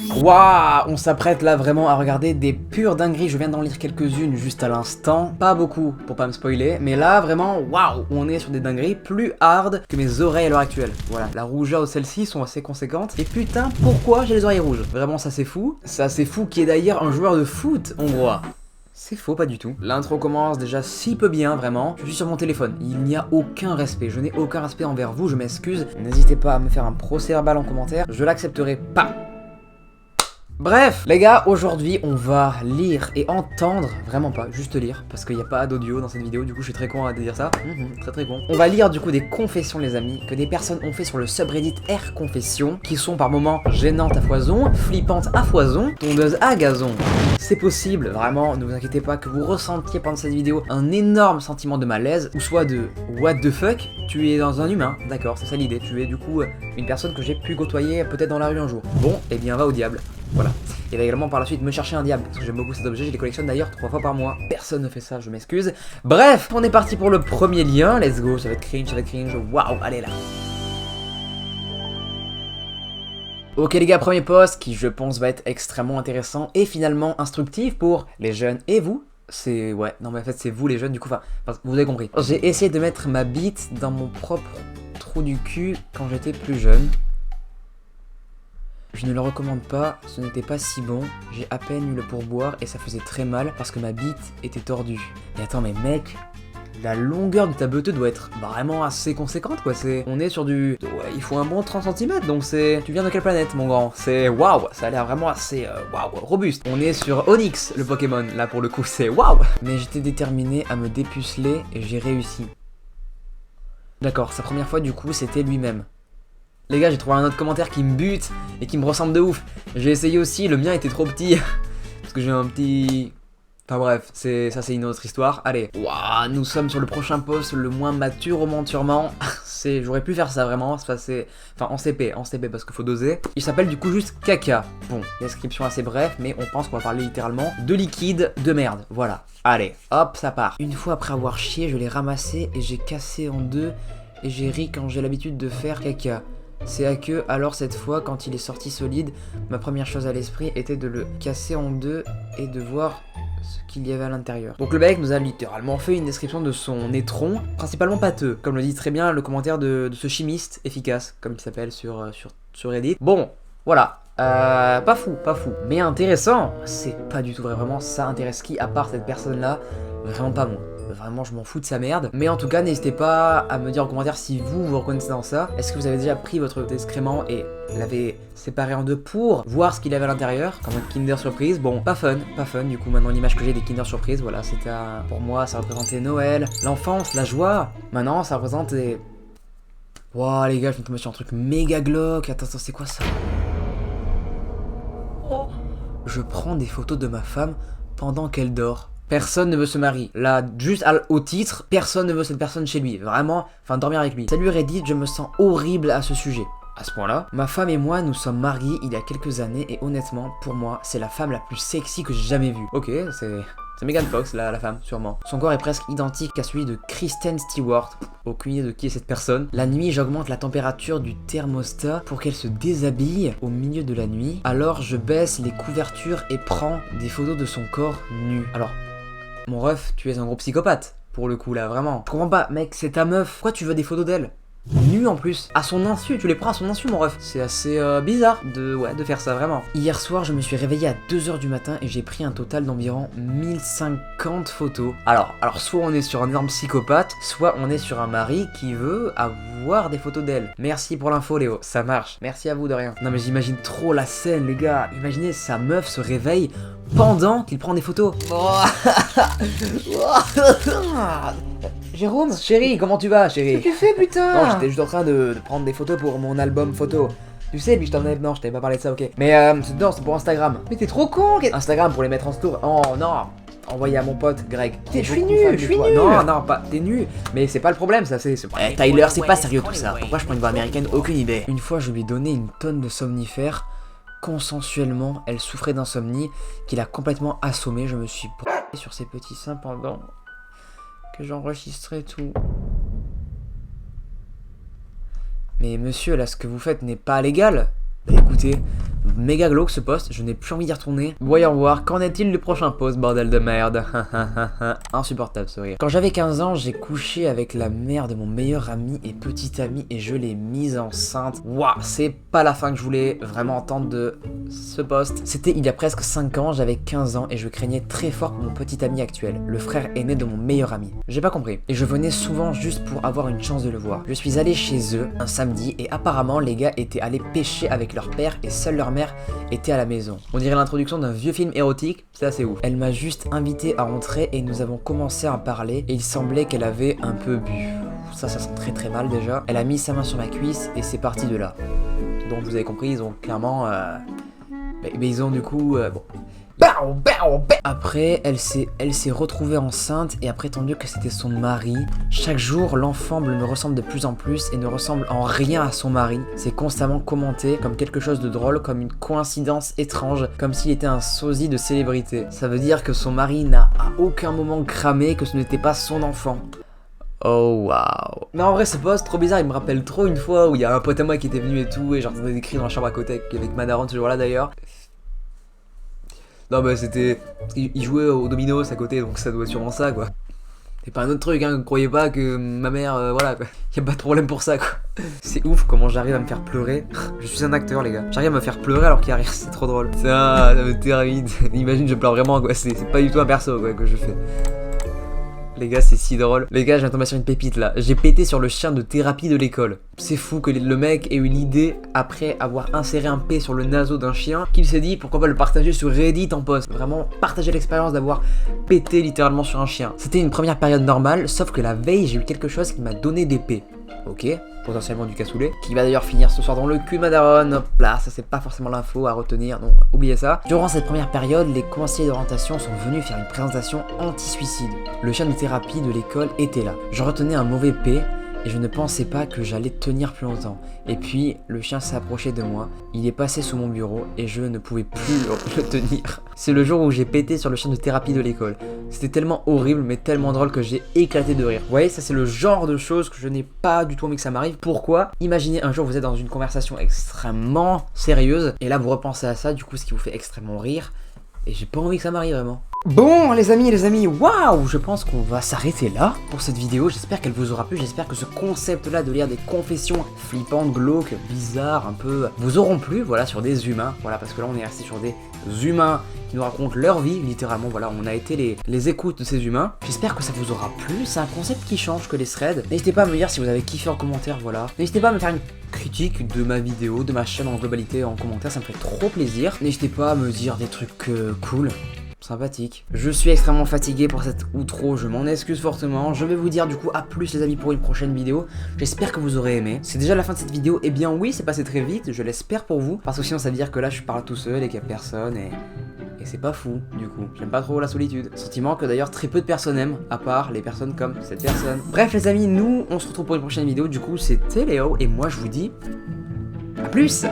Waouh, on s'apprête là vraiment à regarder des pures dingueries. Je viens d'en lire quelques-unes juste à l'instant. Pas beaucoup pour pas me spoiler, mais là vraiment, waouh, on est sur des dingueries plus hard que mes oreilles à l'heure actuelle. Voilà, la rougeur de celles-ci sont assez conséquentes. Et putain, pourquoi j'ai les oreilles rouges? Vraiment, ça c'est fou. Ça c'est fou qui est d'ailleurs un joueur de foot hongrois. C'est faux, pas du tout. L'intro commence déjà si peu bien, vraiment. Je suis sur mon téléphone, il n'y a aucun respect. Je n'ai aucun respect envers vous, je m'excuse. N'hésitez pas à me faire un procès verbal en commentaire, je l'accepterai pas. Bref, les gars, aujourd'hui on va lire et entendre, vraiment pas, juste lire, parce qu'il n'y a pas d'audio dans cette vidéo, du coup je suis très con à dire ça, très con. On va lire du coup des confessions les amis, que des personnes ont fait sur le subreddit R Confession, qui sont par moments gênantes à foison, flippantes à foison, tondeuses à gazon. C'est possible, vraiment, ne vous inquiétez pas que vous ressentiez pendant cette vidéo un énorme sentiment de malaise, ou soit de what the fuck, tu es dans un humain, d'accord, c'est ça l'idée, tu es du coup une personne que j'ai pu côtoyer peut-être dans la rue un jour. Bon, eh bien va au diable. Voilà. Il va également par la suite me chercher un diable, parce que j'aime beaucoup cet objet, je les collectionne d'ailleurs 3 fois par mois. Personne ne fait ça, je m'excuse. Bref, on est parti pour le premier lien, let's go, ça va être cringe, waouh, allez là. Ok les gars, premier post qui je pense va être extrêmement intéressant et finalement instructif pour les jeunes et vous. C'est... ouais, non mais en fait c'est vous les jeunes du coup, enfin vous avez compris. J'ai essayé de mettre ma bite dans mon propre trou du cul quand j'étais plus jeune. Je ne le recommande pas, ce n'était pas si bon, j'ai à peine eu le pourboire et ça faisait très mal parce que ma bite était tordue. Mais attends mais mec, la longueur de ta beuteux doit être vraiment assez conséquente quoi, c'est... On est sur du... ouais, il faut un bon 30 cm donc c'est... Tu viens de quelle planète mon grand? C'est waouh, ça a l'air vraiment assez... waouh, robuste. On est sur Onyx le Pokémon, là pour le coup c'est waouh. Mais j'étais déterminé à me dépuceler et j'ai réussi. D'accord, sa première fois du coup c'était lui-même. Les gars, j'ai trouvé un autre commentaire qui me bute et qui me ressemble de ouf. J'ai essayé aussi, le mien était trop petit. Parce que j'ai un petit... Enfin bref, ça c'est une autre histoire. Allez, waouh, nous sommes sur le prochain post, le moins mature au monde sûrement. J'aurais pu faire ça vraiment, c'est... Enfin en CP parce qu'il faut doser. Il s'appelle du coup juste caca. Bon, description assez bref, mais on pense qu'on va parler littéralement de liquide de merde. Voilà, allez, hop, ça part. Une fois après avoir chié, je l'ai ramassé et j'ai cassé en deux. Et j'ai ri quand j'ai l'habitude de faire caca. C'est à que, alors cette fois, quand il est sorti solide, ma première chose à l'esprit était de le casser en deux et de voir ce qu'il y avait à l'intérieur. Donc le mec nous a littéralement fait une description de son étron, principalement pâteux, comme le dit très bien le commentaire de ce chimiste efficace, comme il s'appelle sur Reddit. Bon, voilà. Pas fou, mais intéressant. C'est pas du tout vrai, vraiment, ça intéresse qui à part cette personne-là? Vraiment pas moi. Vraiment, je m'en fous de sa merde. Mais en tout cas, n'hésitez pas à me dire en commentaire si vous reconnaissez dans ça. Est-ce que vous avez déjà pris votre excrément et l'avez séparé en deux pour voir ce qu'il avait à l'intérieur, comme un Kinder Surprise? Bon, pas fun. Du coup, maintenant, l'image que j'ai des Kinder Surprise, voilà, c'était pour moi, ça représentait Noël, l'enfance, la joie. Maintenant, ça représente des... Wouah, les gars, je viens de tomber sur un truc méga glauque. Attends, c'est quoi ça? Oh. Je prends des photos de ma femme pendant qu'elle dort. Personne ne veut se marier. Là, juste au titre, personne ne veut cette personne chez lui. Vraiment, enfin dormir avec lui. Salut Reddit, je me sens horrible à ce sujet. À ce point-là, ma femme et moi nous sommes mariés il y a quelques années et honnêtement, pour moi, c'est la femme la plus sexy que j'ai jamais vue. Ok, c'est Megan Fox, la femme, sûrement. Son corps est presque identique à celui de Kristen Stewart. Aucune idée de qui est cette personne. La nuit, j'augmente la température du thermostat pour qu'elle se déshabille au milieu de la nuit. Alors, je baisse les couvertures et prends des photos de son corps nu. Alors, mon ref, tu es un gros psychopathe, pour le coup là, vraiment. Je comprends pas, mec, c'est ta meuf. Pourquoi tu veux des photos d'elle? Nue en plus, à son insu, tu les prends à son insu mon ref. C'est assez bizarre de faire ça vraiment. Hier soir je me suis réveillé à 2h du matin et j'ai pris un total d'environ 1050 photos. Alors soit on est sur un énorme psychopathe, soit on est sur un mari qui veut avoir des photos d'elle. Merci pour l'info Léo, ça marche. Merci à vous de rien. Non mais j'imagine trop la scène les gars. Imaginez sa meuf se réveille pendant qu'il prend des photos. Jérôme, chérie, comment tu vas, chérie? Qu'est-ce que tu fais, putain? Non, j'étais juste en train de prendre des photos pour mon album photo. Tu sais, puis je t'en ai... Non, je t'avais pas parlé de ça, ok. Mais c'est pour Instagram. Mais t'es trop con! Instagram pour les mettre en story. Oh non! Envoyé à mon pote Greg. Je suis nul, je suis nul! Non, pas... T'es nul. Mais c'est pas le problème, ça, c'est... Tyler, c'est pas sérieux tout ça. Pourquoi je prends une voix américaine? Aucune idée. Une fois, je lui ai donné une tonne de somnifères. Consensuellement, elle souffrait d'insomnie qui l'a complètement assommée. Je me suis brûlé sur ses petits seins pendant... que j'enregistrais tout. Mais monsieur, là, ce que vous faites n'est pas légal. Bah, écoutez, Méga glauque ce post, je n'ai plus envie d'y retourner. Voyons voir, qu'en est-il du prochain post, bordel de merde. Insupportable ce rire. Quand j'avais 15 ans, j'ai couché avec la mère de mon meilleur ami et petite amie et je l'ai mise enceinte. Waouh, c'est pas la fin que je voulais vraiment entendre de ce post. C'était il y a presque 5 ans, j'avais 15 ans et je craignais très fort pour mon petit ami actuel, le frère aîné de mon meilleur ami. J'ai pas compris. Et je venais souvent juste pour avoir une chance de le voir. Je suis allé chez eux un samedi et apparemment les gars étaient allés pêcher avec leur père et seule leur mère était à la maison. On dirait l'introduction d'un vieux film érotique, c'est assez ouf. Elle m'a juste invité à entrer et nous avons commencé à parler et il semblait qu'elle avait un peu bu. Ça sent très très mal déjà. Elle a mis sa main sur ma cuisse et c'est parti de là. Donc vous avez compris, ils ont clairement... ils ont du coup... bon. Après, elle s'est retrouvée enceinte et a prétendu que c'était son mari. Chaque jour, l'enfant me ressemble de plus en plus et ne ressemble en rien à son mari. C'est constamment commenté comme quelque chose de drôle, comme une coïncidence étrange, comme s'il était un sosie de célébrité. Ça veut dire que son mari n'a à aucun moment cramé que ce n'était pas son enfant. Oh waouh. Non en vrai ce post trop bizarre, il me rappelle trop une fois où il y a un pote à moi qui était venu et tout et j'entendais des cris dans la chambre à côté avec ma daronne ce jour là d'ailleurs. Non bah c'était... Il jouait au dominos à côté donc ça doit être sûrement ça quoi. C'est pas un autre truc hein, croyez pas que ma mère, voilà quoi. Y'a pas de problème pour ça quoi. C'est ouf comment j'arrive à me faire pleurer. Je suis un acteur les gars. J'arrive à me faire pleurer alors qu'il y a rien, c'est trop drôle. Ça me termine. Imagine je pleure vraiment quoi, c'est pas du tout un perso quoi que je fais. Les gars, c'est si drôle. Les gars, je viens de tomber sur une pépite là. J'ai pété sur le chien de thérapie de l'école. C'est fou que le mec ait eu l'idée, après avoir inséré un P sur le naso d'un chien, qu'il s'est dit pourquoi pas le partager sur Reddit en post. Vraiment, partager l'expérience d'avoir pété littéralement sur un chien. C'était une première période normale, sauf que la veille, j'ai eu quelque chose qui m'a donné des P. Ok, potentiellement du cassoulet, qui va d'ailleurs finir ce soir dans le cul de ma daronne. Hop là, ça c'est pas forcément l'info à retenir, non, oubliez ça. Durant cette première période, les conseillers d'orientation sont venus faire une présentation anti-suicide. Le chien de thérapie de l'école était là. Je retenais un mauvais P et je ne pensais pas que j'allais tenir plus longtemps. Et puis, le chien s'est approché de moi, il est passé sous mon bureau et je ne pouvais plus le tenir. C'est le jour où j'ai pété sur le chien de thérapie de l'école. C'était tellement horrible mais tellement drôle que j'ai éclaté de rire. Vous voyez, ça c'est le genre de choses que je n'ai pas du tout envie que ça m'arrive. Pourquoi? Imaginez un jour vous êtes dans une conversation extrêmement sérieuse et là vous repensez à ça, du coup ce qui vous fait extrêmement rire. Et j'ai pas envie que ça m'arrive vraiment. Bon les amis, waouh, je pense qu'on va s'arrêter là pour cette vidéo. J'espère qu'elle vous aura plu, j'espère que ce concept là de lire des confessions flippantes, glauques, bizarres, un peu, vous auront plu, voilà, sur des humains. Voilà, parce que là on est resté sur des humains qui nous racontent leur vie, littéralement, voilà, on a été les écoutes de ces humains. J'espère que ça vous aura plu, c'est un concept qui change que les threads. N'hésitez pas à me dire si vous avez kiffé en commentaire, voilà. N'hésitez pas à me faire une critique de ma vidéo, de ma chaîne en globalité en commentaire, ça me ferait trop plaisir. N'hésitez pas à me dire des trucs cool. Sympathique. Je suis extrêmement fatigué pour cette outro, je m'en excuse fortement. Je vais vous dire du coup à plus les amis pour une prochaine vidéo. J'espère que vous aurez aimé. C'est déjà la fin de cette vidéo. Eh bien oui, c'est passé très vite, je l'espère pour vous. Parce que sinon ça veut dire que là je parle tout seul et qu'il n'y a personne et c'est pas fou du coup. J'aime pas trop la solitude. Sentiment que d'ailleurs très peu de personnes aiment, à part les personnes comme cette personne. Bref les amis, nous on se retrouve pour une prochaine vidéo. Du coup c'était Léo et moi je vous dis à plus.